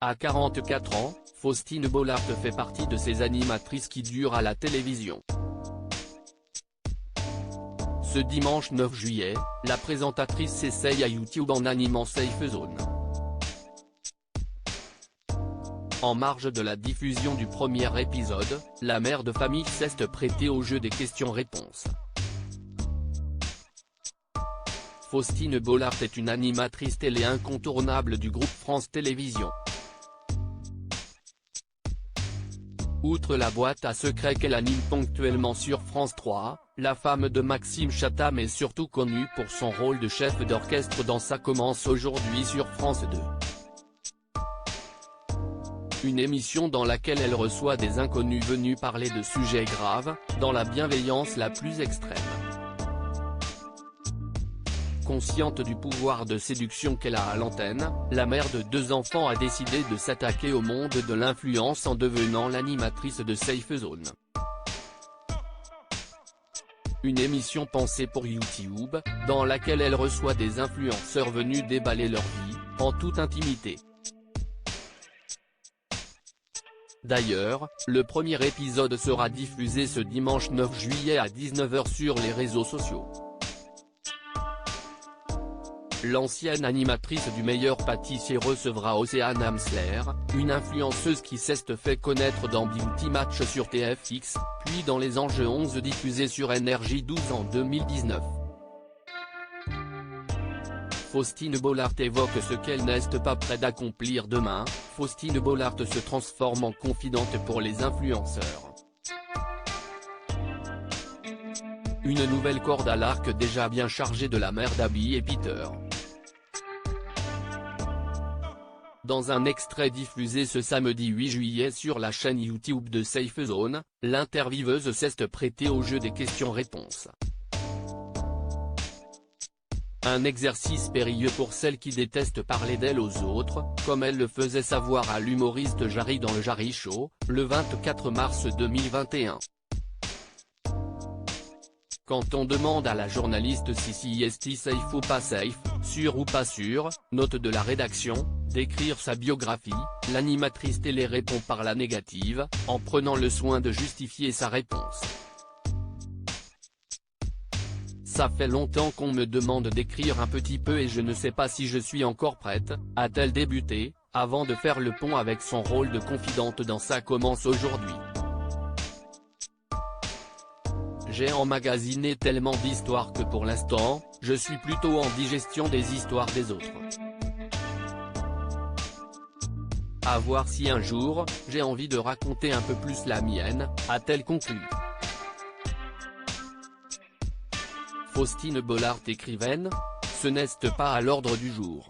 À 44 ans, Faustine Bollaert fait partie de ces animatrices qui durent à la télévision. Ce dimanche 9 juillet, la présentatrice s'essaye à YouTube en animant Safe Zone. En marge de la diffusion du premier épisode, la mère de famille s'est prêtée au jeu des questions-réponses. Faustine Bollaert est une animatrice télé incontournable du groupe France Télévisions. Outre la boîte à secrets qu'elle anime ponctuellement sur France 3, la femme de Maxime Chatham est surtout connue pour son rôle de chef d'orchestre dans Ça commence aujourd'hui sur France 2. Une émission dans laquelle elle reçoit des inconnus venus parler de sujets graves, dans la bienveillance la plus extrême. Consciente du pouvoir de séduction qu'elle a à l'antenne, la mère de 2 enfants a décidé de s'attaquer au monde de l'influence en devenant l'animatrice de Safe Zone. Une émission pensée pour YouTube, dans laquelle elle reçoit des influenceurs venus déballer leur vie, en toute intimité. D'ailleurs, le premier épisode sera diffusé ce dimanche 9 juillet à 19 h sur les réseaux sociaux. L'ancienne animatrice du Meilleur pâtissier recevra Océane Amsler, une influenceuse qui s'est fait connaître dans Beauty Match sur TFX, puis dans Les Anges 11 diffusé sur Énergie 12 en 2019. Faustine Bollaert évoque ce qu'elle n'est pas prête d'accomplir demain. Faustine Bollaert se transforme en confidente pour les influenceurs. Une nouvelle corde à l'arc déjà bien chargée de la mère d'Abby et Peter. Dans un extrait diffusé ce samedi 8 juillet sur la chaîne YouTube de Safe Zone, l'intervieweuse s'est prêtée au jeu des questions-réponses. Un exercice périlleux pour celle qui déteste parler d'elle aux autres, comme elle le faisait savoir à l'humoriste Jarry dans le Jarry Show, le 24 mars 2021. Quand on demande à la journaliste si est safe ou pas safe, sûr ou pas sûr, note de la rédaction, d'écrire sa biographie, l'animatrice télé répond par la négative, en prenant le soin de justifier sa réponse. Ça fait longtemps qu'on me demande d'écrire un petit peu et je ne sais pas si je suis encore prête, a-t-elle débuté, avant de faire le pont avec son rôle de confidente dans Ça commence aujourd'hui. J'ai emmagasiné tellement d'histoires que pour l'instant, je suis plutôt en digestion des histoires des autres. À voir si un jour, j'ai envie de raconter un peu plus la mienne, a-t-elle conclu. Faustine Bollaert écrivaine ? Ce n'est pas à l'ordre du jour.